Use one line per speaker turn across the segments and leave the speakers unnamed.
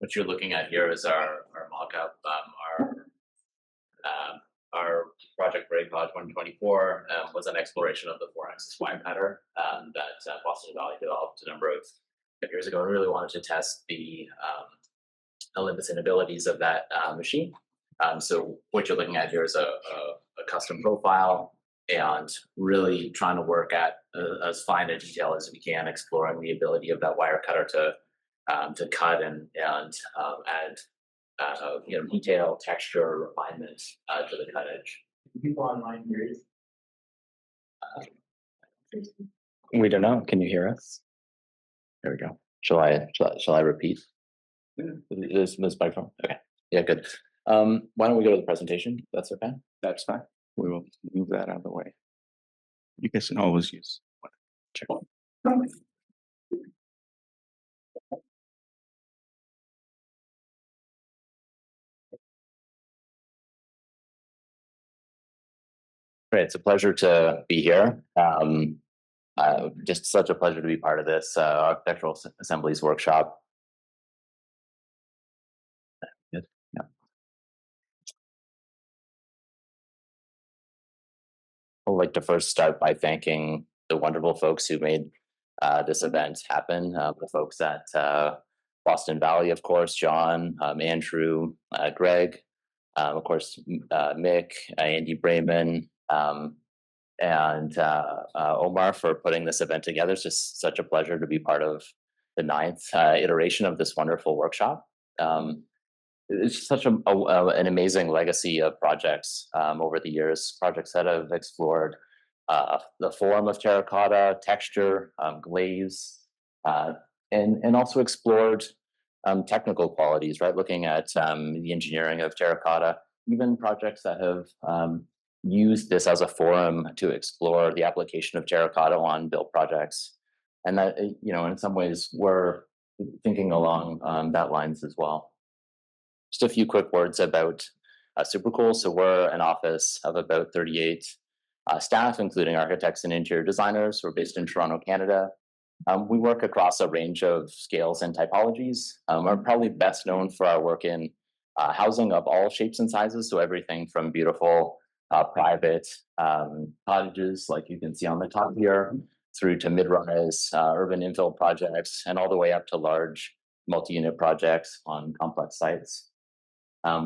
what you're looking at here is our mock-up. Our project Breakpod 2024 was an exploration of the four-axis wire cutter that Boston Valley developed a number of years ago. We really wanted to test the limits and abilities of that machine. So what you're looking at here is a custom profile, and really trying to work at as fine a detail as we can, exploring the ability of that wire cutter to cut and add detail, texture, refinement to the cut edge.
People online here.
We don't know. Can you hear us? There we go. Shall I repeat? This microphone. Okay. Yeah, good. Why don't we go to the presentation? That's okay.
That's fine. We will move that out of the way. You guys can always use one. Check.
Great. It's a pleasure to be here. Just such a pleasure to be part of this architectural assemblies workshop. Good. Yeah. I'd like to first start by thanking the wonderful folks who made this event happen. The folks at Boston Valley, of course, John, Andrew, Greg, of course, Mick, Andy Brayman, and Omar for putting this event together. It's just such a pleasure to be part of the 9th iteration of this wonderful workshop. It's such an amazing legacy of projects over the years, projects that have explored the form of terracotta, texture, glaze, and also explored technical qualities, right? Looking at the engineering of terracotta, even projects that have used this as a forum to explore the application of terracotta on built projects. And that, in some ways, we're thinking along that lines as well. Just a few quick words about Superkül. So we're an office of about 38 staff, including architects and interior designers. We're based in Toronto, Canada. We work across a range of scales and typologies. We're probably best known for our work in housing of all shapes and sizes. So everything from beautiful private cottages, like you can see on the top here, through to mid-rise urban infill projects, and all the way up to large multi-unit projects on complex sites.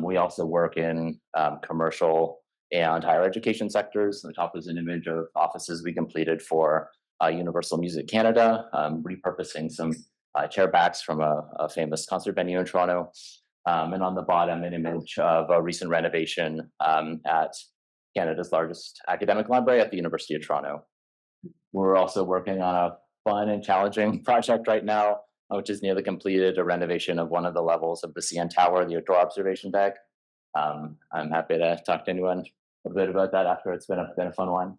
We also work in commercial and higher education sectors. On the top is an image of offices we completed for Universal Music Canada, repurposing some chairbacks from a famous concert venue in Toronto. And on the bottom, an image of a recent renovation at Canada's largest academic library at the University of Toronto. We're also working on a fun and challenging project right now, which is nearly completed, a renovation of one of the levels of the CN Tower, the outdoor observation deck. I'm happy to talk to anyone a bit about that after. It's been a fun one.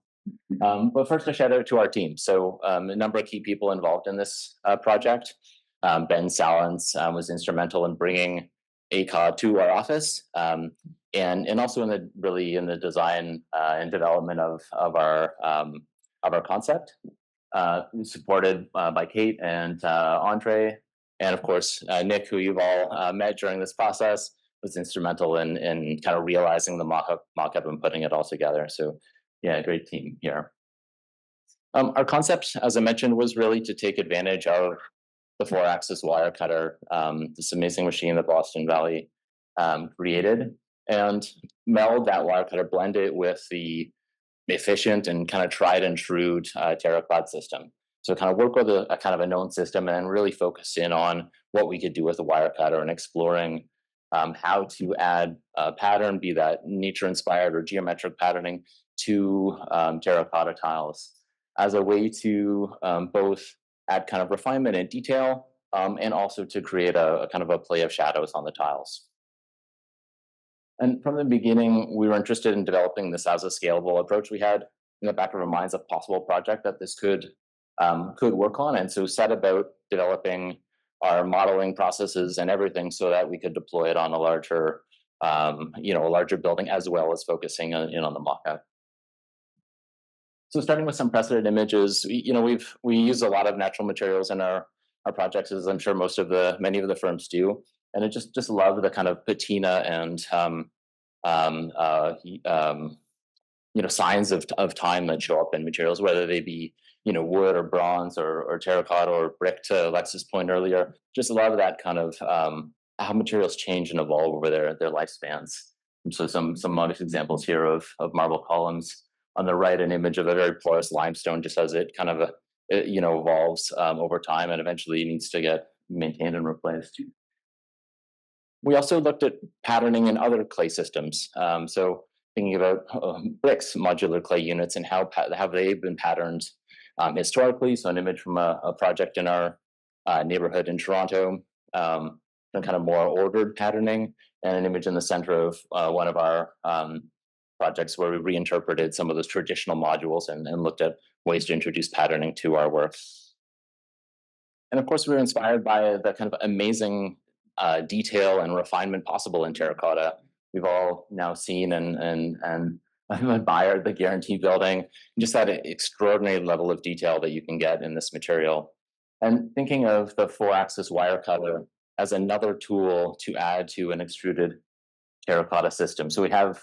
But first, a shout out to our team. So a number of key people involved in this project. Ben Salins was instrumental in bringing ACAW to our office, and also in the design and development of our concept. Supported by Kate and Andre, and of course Nick, who you've all met during this process, was instrumental in kind of realizing the mock-up and putting it all together. So yeah, great team here. Our concept, as I mentioned, was really to take advantage of the 4-axis wire cutter, this amazing machine that Boston Valley created, and meld that wire cutter, blend it with the efficient and kind of tried and true TerraClad system. So kind of work with a kind of a known system and really focus in on what we could do with the wire cutter and exploring how to add a pattern, be that nature inspired or geometric patterning, to terracotta tiles as a way to both add kind of refinement and detail, and also to create a kind of a play of shadows on the tiles. And from the beginning, we were interested in developing this as a scalable approach. We had in the back of our minds a possible project that this could work on, and so set about developing our modeling processes and everything so that we could deploy it on a larger building, as well as focusing in on the mock-up. So starting with some precedent images, we use a lot of natural materials in our projects, as I'm sure many of the firms do. And I just love the kind of patina and signs of time that show up in materials, whether they be wood or bronze or terracotta or brick, to Alex's point earlier. Just a lot of that kind of how materials change and evolve over their lifespans. And so some modest examples here of marble columns. On the right, an image of a very porous limestone, just as it kind of evolves over time and eventually needs to get maintained and replaced. We also looked at patterning in other clay systems. So thinking about bricks, modular clay units, and how they've been patterned historically. So an image from a project in our neighborhood in Toronto, and kind of more ordered patterning, and an image in the center of one of our projects where we reinterpreted some of those traditional modules and looked at ways to introduce patterning to our work. And of course, we were inspired by the kind of amazing detail and refinement possible in terracotta. We've all now seen and admired the Guarantee building, just that extraordinary level of detail that you can get in this material. And thinking of the 4-axis wire cutter as another tool to add to an extruded terracotta system. So we have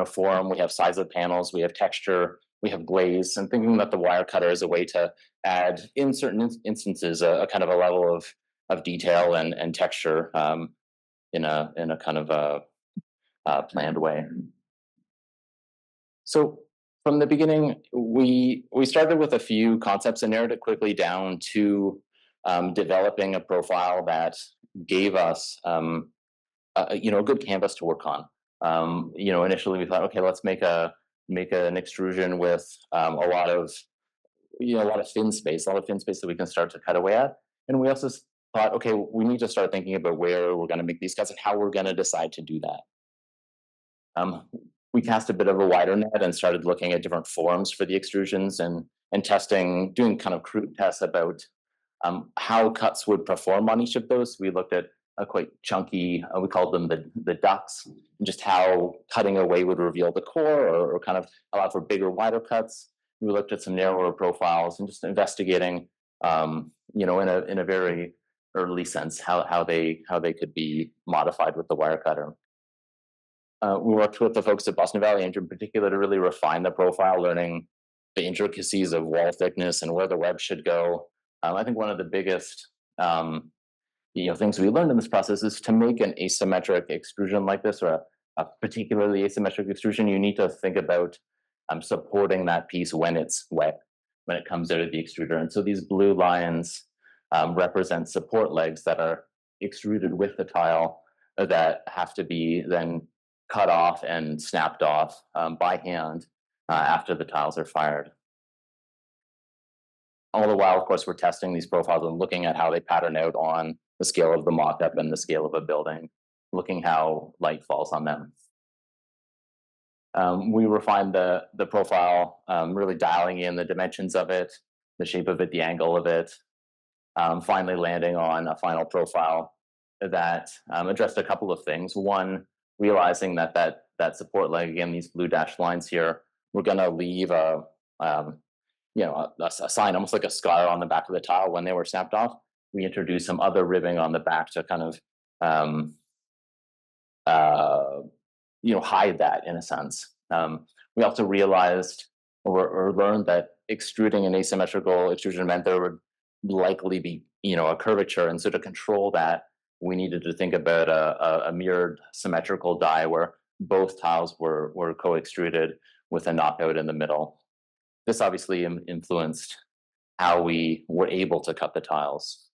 form, we have size of panels, we have texture, we have glaze, and thinking that the wire cutter is a way to add, in certain instances, a kind of a level of detail and texture in a kind of a planned way. So from the beginning, we started with a few concepts and narrowed it quickly down to developing a profile that gave us a good canvas to work on. Initially we thought, okay, let's make an extrusion with a lot of fin space that we can start to cut away at. And we also thought, okay, we need to start thinking about where we're going to make these cuts and how we're going to decide to do that. We cast a bit of a wider net and started looking at different forms for the extrusions and testing, doing kind of crude tests about how cuts would perform on each of those. We looked at a quite chunky, we called them the ducts, and just how cutting away would reveal the core or kind of allow for bigger, wider cuts. We looked at some narrower profiles and just investigating, in a very early sense, how they could be modified with the wire cutter. We worked with the folks at Boston Valley, and in particular, to really refine the profile, learning the intricacies of wall thickness and where the web should go. I think one of the biggest things we learned in this process is to make an asymmetric extrusion like this, or a particularly asymmetric extrusion, you need to think about supporting that piece when it's wet, when it comes out of the extruder. And so these blue lines represent support legs that are extruded with the tile that have to be then cut off and snapped off by hand after the tiles are fired. All the while, of course, we're testing these profiles and looking at how they pattern out on the scale of the mock-up and the scale of a building, looking how light falls on them. We refined the profile, really dialing in the dimensions of it, the shape of it, the angle of it, finally landing on a final profile that addressed a couple of things. One, realizing that support leg, again, these blue dashed lines here, we're going to leave a sign, almost like a scar on the back of the tile when they were snapped off. We introduced some other ribbing on the back to kind of hide that in a sense. We also realized or learned that extruding an asymmetrical extrusion meant there would likely be a curvature, and so to control that, we needed to think about a mirrored symmetrical die where both tiles were co-extruded with a knockout in the middle. This obviously influenced how we were able to cut the tiles.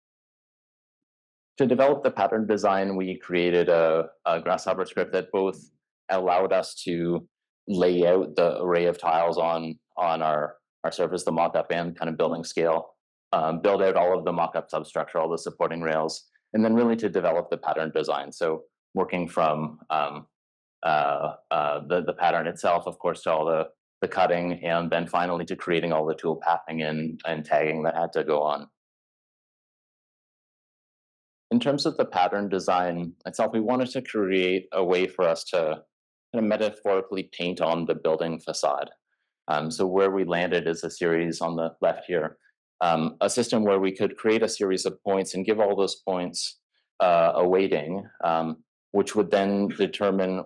To develop the pattern design, we created a Grasshopper script that both allowed us to lay out the array of tiles on our surface, the mock-up and kind of building scale, build out all of the mock-up substructure, all the supporting rails, and then really to develop the pattern design. So working from the pattern itself, of course, to all the cutting, and then finally to creating all the tool pathing and tagging that had to go on. In terms of the pattern design itself, we wanted to create a way for us to kind of metaphorically paint on the building facade. So where we landed is a series on the left here, a system where we could create a series of points and give all those points a weighting, which would then determine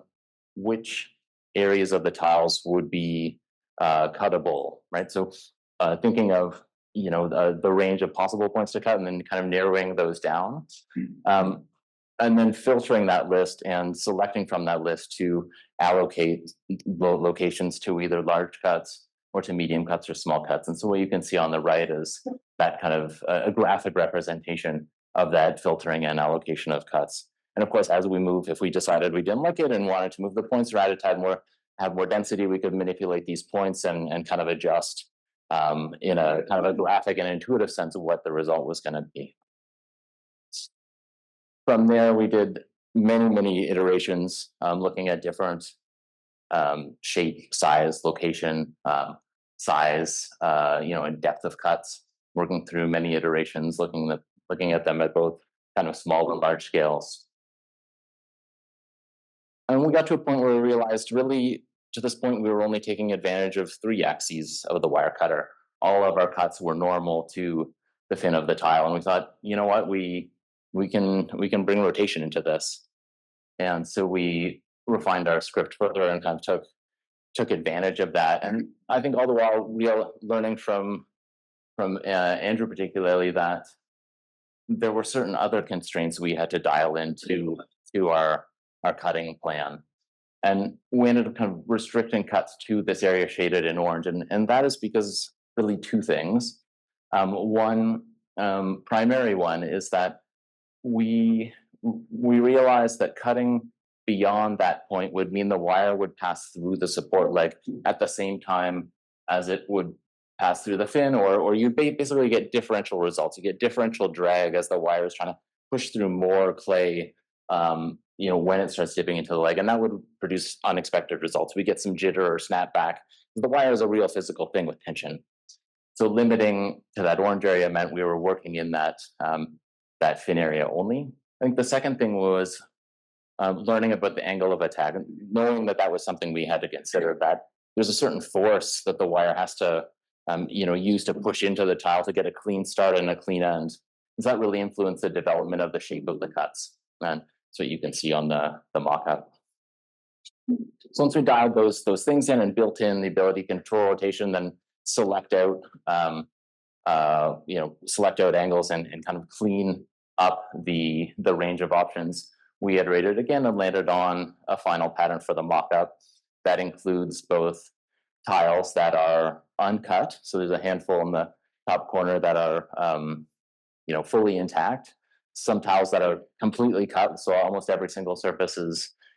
which areas of the tiles would be cuttable, right? So thinking of the range of possible points to cut and then kind of narrowing those down. And then filtering that list and selecting from that list to allocate locations to either large cuts or to medium cuts or small cuts. And so what you can see on the right is that kind of a graphic representation of that filtering and allocation of cuts. And of course, as we move, if we decided we didn't like it and wanted to move the points around to have more density, we could manipulate these points and kind of adjust in a kind of a graphic and intuitive sense of what the result was going to be. From there, we did many iterations, looking at different shape, size, location, size, and depth of cuts, working through many iterations, looking at them at both kind of small and large scales. And we got to a point where we realized really, to this point, we were only taking advantage of 3 axes of the wire cutter. All of our cuts were normal to the fin of the tile. And we thought, you know what, we can bring rotation into this. And so we refined our script further and kind of took advantage of that. And I think all the while learning from Andrew particularly that there were certain other constraints we had to dial into our cutting plan. And we ended up kind of restricting cuts to this area shaded in orange. And that is because really 2 things. One primary one is that we realized that cutting beyond that point would mean the wire would pass through the support leg at the same time as it would pass through the fin, or you basically get differential results. You get differential drag as the wire is trying to push through more clay, when it starts dipping into the leg, and that would produce unexpected results. We get some jitter or snap back. The wire is a real physical thing with tension. So limiting to that orange area meant we were working in that fin area only. I think the second thing was learning about the angle of attack, and knowing that was something we had to consider, that there's a certain force that the wire has to use to push into the tile to get a clean start and a clean end. Does that really influence the development of the shape of the cuts? And that's what you can see on the mock-up. So once we dialed those things in and built in the ability to control rotation, then select out angles and kind of clean up the range of options, we iterated again and landed on a final pattern for the mock-up that includes both tiles that are uncut. So there's a handful in the top corner that are fully intact. Some tiles that are completely cut, so almost every single surface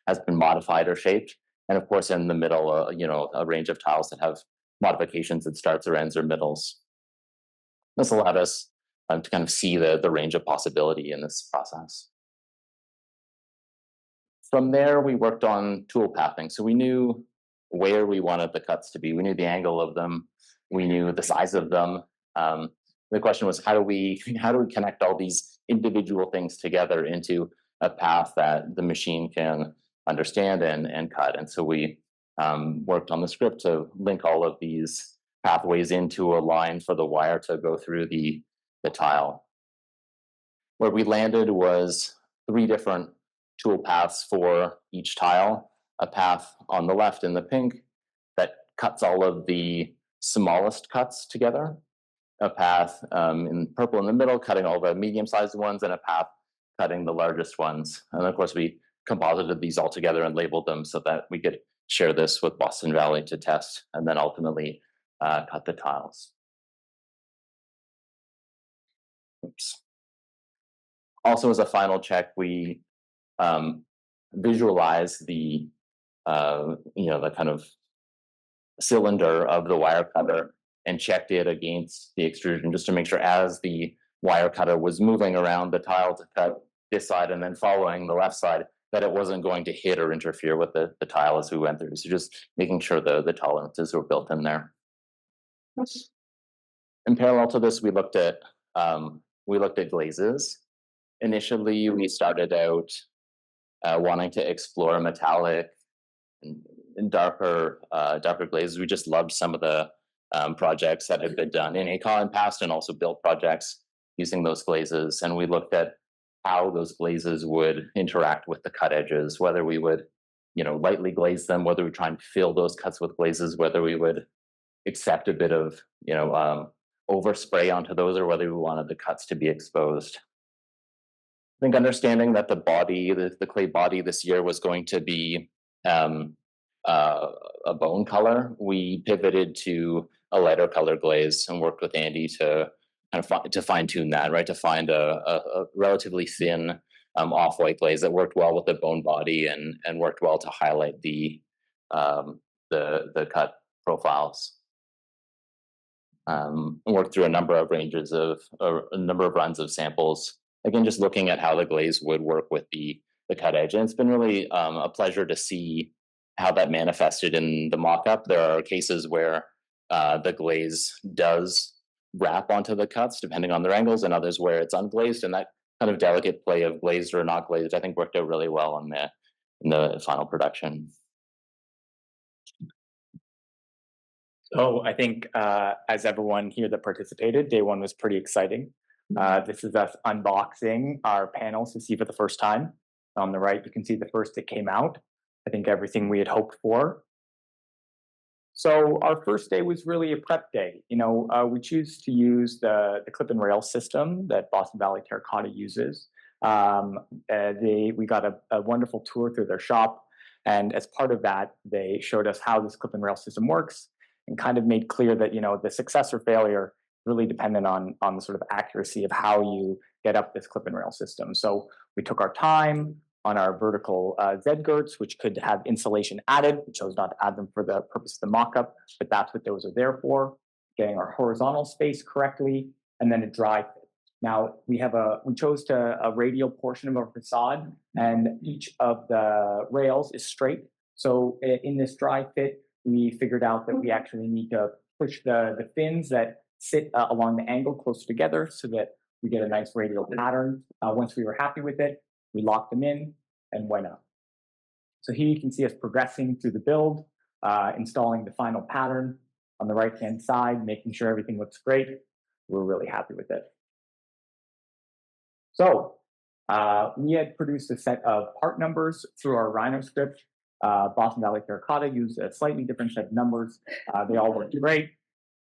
has been modified or shaped. And of course, in the middle, a range of tiles that have modifications at starts or ends or middles. This allowed us to kind of see the range of possibility in this process. From there, we worked on tool pathing. So we knew where we wanted the cuts to be. We knew the angle of them. We knew the size of them. The question was, how do we connect all these individual things together into a path that the machine can understand and cut? And so we worked on the script to link all of these pathways into a line for the wire to go through the tile. Where we landed was 3 different tool paths for each tile. A path on the left in the pink that cuts all of the smallest cuts together. A path in purple in the middle, cutting all the medium-sized ones, and a path cutting the largest ones. And of course, we composited these all together and labeled them so that we could share this with Boston Valley to test, and then ultimately cut the tiles. Oops. Also, as a final check, we visualize the kind of cylinder of the wire cutter and checked it against the extrusion just to make sure as the wire cutter was moving around the tile to cut this side and then following the left side, that it wasn't going to hit or interfere with the tile as we went through. So just making sure the tolerances were built in there. In parallel to this, we looked at glazes. Initially, we started out wanting to explore metallic and darker glazes. We just loved some of the projects that had been done in ACAW in past, and also built projects using those glazes. And we looked at how those glazes would interact with the cut edges, whether we would, lightly glaze them, whether we try and fill those cuts with glazes, whether we would accept a bit of, overspray onto those, or whether we wanted the cuts to be exposed. I think understanding that the body, the clay body this year was going to be a bone color, we pivoted to a lighter color glaze and worked with Andy to kind of to fine tune that, right? To find a relatively thin off-white glaze that worked well with the bone body and worked well to highlight the cut profiles. Worked through a number of runs of samples. Again, just looking at how the glaze would work with the cut edge. And it's been really a pleasure to see how that manifested in the mock-up. There are cases where the glaze does wrap onto the cuts depending on their angles, and others where it's unglazed. And that kind of delicate play of glazed or not glazed, I think, worked out really well in the final production.
So I think as everyone here that participated, day one was pretty exciting. This is us unboxing our panels to see for the first time. On the right, you can see the first that came out. I think everything we had hoped for. So our first day was really a prep day. We choose to use the clip and rail system that Boston Valley Terracotta uses. We got a wonderful tour through their shop. And as part of that, they showed us how this clip and rail system works and kind of made clear that, the success or failure really dependent on the sort of accuracy of how you get up this clip and rail system. So we took our time on our vertical Z-girts, which could have insulation added. We chose not to add them for the purpose of the mock-up, but that's what those are there for, getting our horizontal space correctly, and then a dry fit. Now, we chose a radial portion of our facade, and each of the rails is straight. So in this dry fit, we figured out that we actually need to push the fins that sit along the angle closer together so that we get a nice radial pattern. Once we were happy with it, we locked them in and went up. So here you can see us progressing through the build, installing the final pattern on the right-hand side, making sure everything looks great. We're really happy with it. So we had produced a set of part numbers through our Rhino script. Boston Valley Terracotta used a slightly different set of numbers. They all worked great.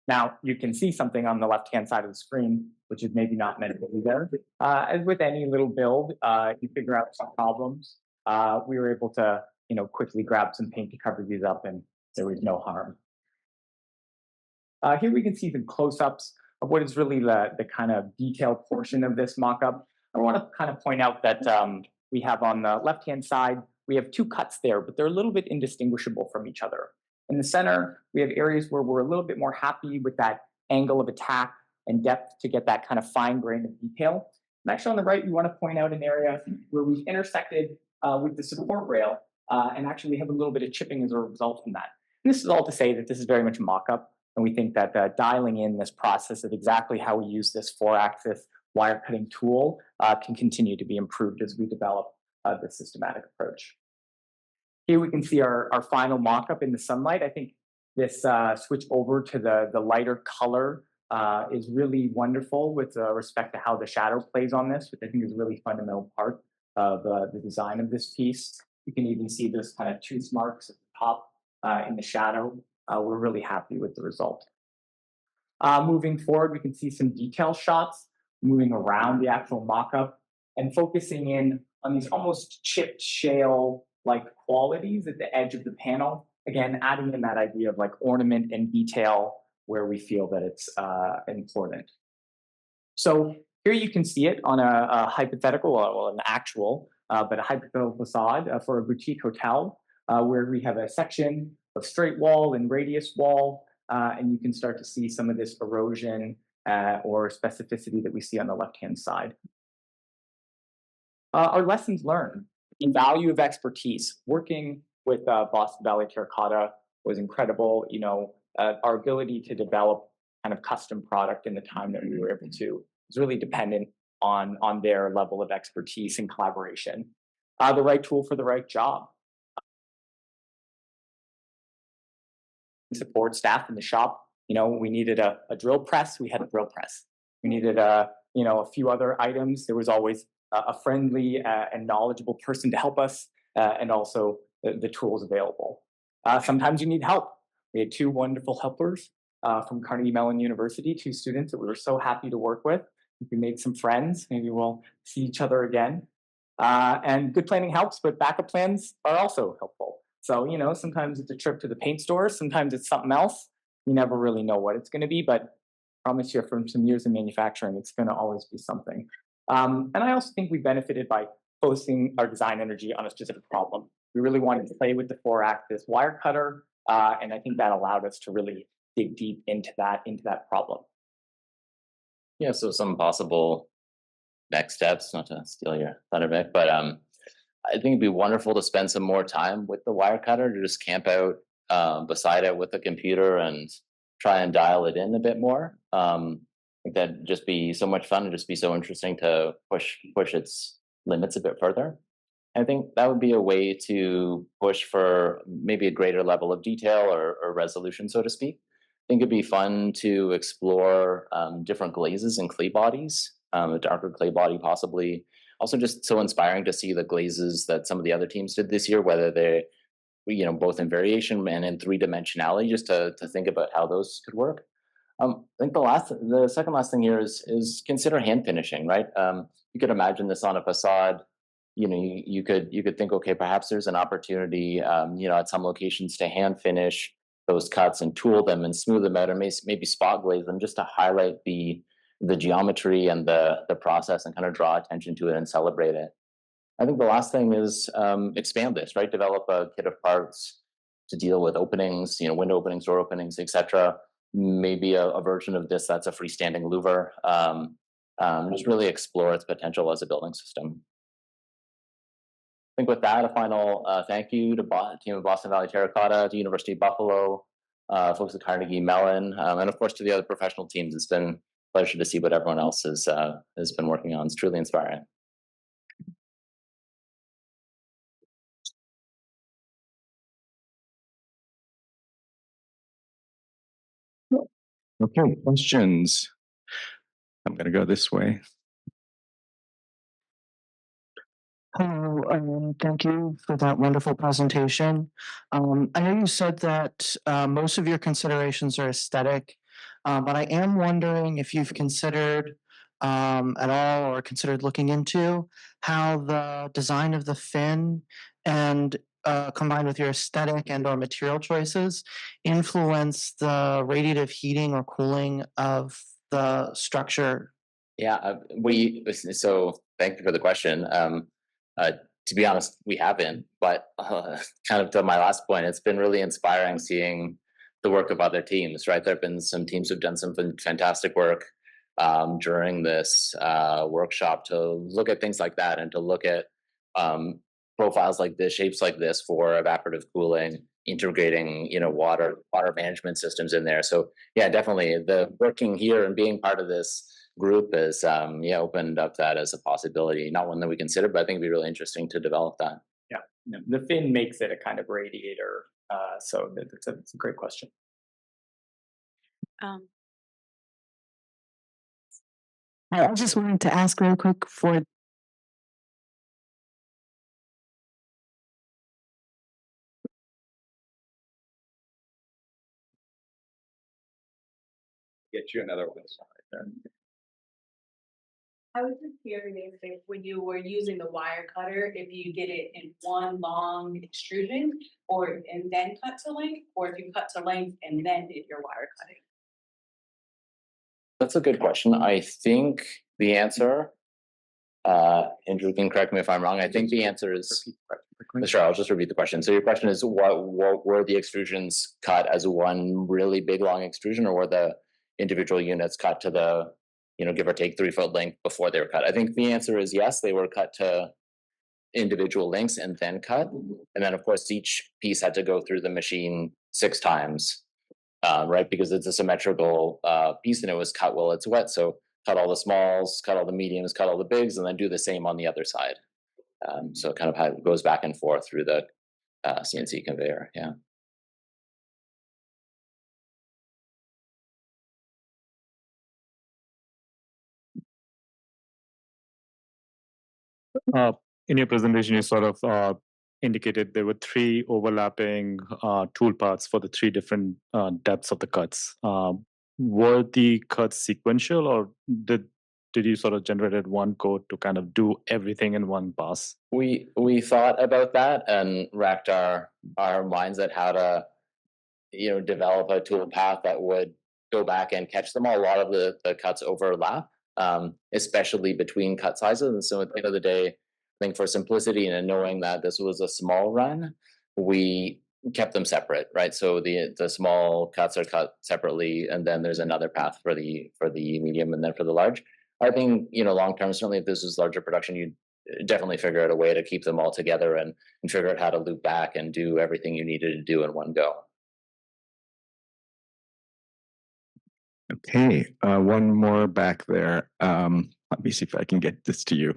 Now, you can see something on the left-hand side of the screen, which is maybe not meant to be there. As with any little build, you figure out some problems. We were able to, quickly grab some paint to cover these up, and there was no harm. Here we can see the close-ups of what is really the kind of detailed portion of this mock-up. I want to kind of point out that we have on the left-hand side, we have two cuts there, but they're a little bit indistinguishable from each other. In the center, we have areas where we're a little bit more happy with that angle of attack and depth to get that kind of fine grain of detail. And actually on the right, we want to point out an area where we've intersected with the support rail, and actually we have a little bit of chipping as a result from that. And this is all to say that this is very much a mock-up, and we think that dialing in this process of exactly how we use this 4-axis wire cutting tool can continue to be improved as we develop the systematic approach. Here we can see our final mock-up in the sunlight. I think this switch over to the lighter color is really wonderful with respect to how the shadow plays on this, which I think is a really fundamental part of the design of this piece. You can even see those kind of tooth marks at the top in the shadow. We're really happy with the result. Moving forward, we can see some detail shots moving around the actual mock-up and focusing in on these almost chipped shale-like qualities at the edge of the panel. Again, adding in that idea of like ornament and detail where we feel that it's important. So here you can see it on a hypothetical, well, an actual, but a hypothetical facade for a boutique hotel where we have a section of straight wall and radius wall, and you can start to see some of this erosion or specificity that we see on the left-hand side. Our lessons learned, the value of expertise. Working with Boston Valley Terracotta was incredible. Our ability to develop kind of custom product in the time that we were able to is really dependent on their level of expertise and collaboration. The right tool for the right job. Support staff in the shop. We needed a drill press. We had a drill press. We needed a few other items. There was always a friendly and knowledgeable person to help us, and also the tools available. Sometimes you need help. We had two wonderful helpers from Carnegie Mellon University, two students that we were so happy to work with. We made some friends. Maybe we'll see each other again. And good planning helps, but backup plans are also helpful. So, you know, sometimes it's a trip to the paint store, sometimes it's something else. You never really know what it's going to be, but I promise you from some years in manufacturing, it's going to always be something. And I also think we benefited by focusing our design energy on a specific problem. We really wanted to play with the 4-axis wire cutter, and I think that allowed us to really dig deep into that problem.
Yeah, so some possible next steps, not to steal your thunder, Mick, but I think it'd be wonderful to spend some more time with the wire cutter, to just camp out beside it with the computer and try and dial it in a bit more. I think that'd just be so much fun and just be so interesting to push its limits a bit further. I think that would be a way to push for maybe a greater level of detail or resolution, so to speak. I think it'd be fun to explore different glazes and clay bodies, a darker clay body possibly. Also just so inspiring to see the glazes that some of the other teams did this year, whether they, you know, both in variation and in 3-dimensionality, just to think about how those could work. I think the second last thing here is consider hand finishing, right? You could imagine this on a facade. You know, you could think, okay, perhaps there's an opportunity, you know, at some locations to hand finish those cuts and tool them and smooth them out, and maybe spot glaze them just to highlight the geometry and the process and kind of draw attention to it and celebrate it. I think the last thing is expand this, right? Develop a kit of parts to deal with openings, you know, window openings, door openings, etc. Maybe a version of this that's a freestanding louver. Just really explore its potential as a building system. I think with that, a final thank you to team of Boston Valley Terracotta, to University of Buffalo, folks at Carnegie Mellon, and of course to the other professional teams. It's been a pleasure to see what everyone else has been working on. It's truly inspiring.
Okay, questions? I'm going to go this way.
Hello, thank you for that wonderful presentation. I know you said that most of your considerations are aesthetic, but I am wondering if you've considered at all or considered looking into how the design of the fin and combined with your aesthetic and or material choices influence the radiative heating or cooling of the structure.
Yeah, so thank you for the question. To be honest, we haven't, but kind of to my last point, it's been really inspiring seeing the work of other teams, right? There have been some teams who've done some fantastic work during this workshop to look at things like that and to look at profiles like this, shapes like this for evaporative cooling, integrating, you know, water management systems in there. So yeah, definitely the working here and being part of this group has opened up that as a possibility. Not one that we considered, but I think it'd be really interesting to develop that.
Yeah, the fin makes it a kind of radiator, so it's a great question.
I just wanted to ask real quick for
Get you another one.
I was just curious if when you were using the wire cutter, if you did it in one long extrusion and then cut to length, or if you cut to length and then did your wire cutting.
That's a good question. I think the answer, Andrew can correct me if I'm wrong. I think the answer is, sure, I'll just repeat the question. So your question is, what were the extrusions cut as one really big long extrusion, or were the individual units cut to the, you know, give or take 3-foot length before they were cut? I think the answer is yes, they were cut to individual lengths and then cut. And then of course, each piece had to go through the machine 6 times, right? Because it's a symmetrical piece and it was cut while it's wet. So cut all the smalls, cut all the mediums, cut all the bigs, and then do the same on the other side. So it kind of goes back and forth through the CNC conveyor, yeah.
in your presentation, you sort of indicated there were 3 overlapping tool paths for the 3 different depths of the cuts. Were the cuts sequential, or did you sort of generated one code to kind of do everything in one pass?
We thought about that and racked our minds at how to develop a tool path that would go back and catch them all. A lot of the cuts overlap, especially between cut sizes. And so at the end of the day, I think for simplicity and knowing that this was a small run, we kept them separate, right? So the small cuts are cut separately, and then there's another path for the medium and then for the large. I think long term, certainly if this was larger production, you'd definitely figure out a way to keep them all together and figure out how to loop back and do everything you needed to do in one go.
Okay, one more back there. Let me see if I can get this to you.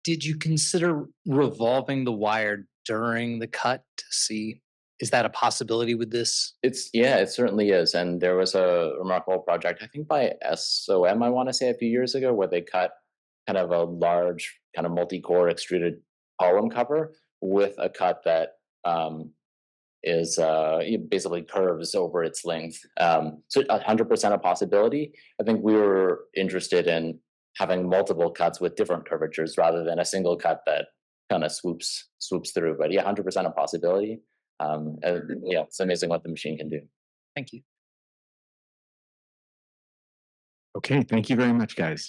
Did you consider revolving the wire during the cut to see, is that a possibility with this?
It certainly is. And there was a remarkable project, I think by SOM, I want to say a few years ago, where they cut kind of a large kind of multi-core extruded column cover with a cut that is basically curves over its length. So 100% a possibility. I think we were interested in having multiple cuts with different curvatures rather than a single cut that kind of swoops through. But 100% a possibility. It's amazing what the machine can do.
Thank you.
Okay, thank you very much, guys.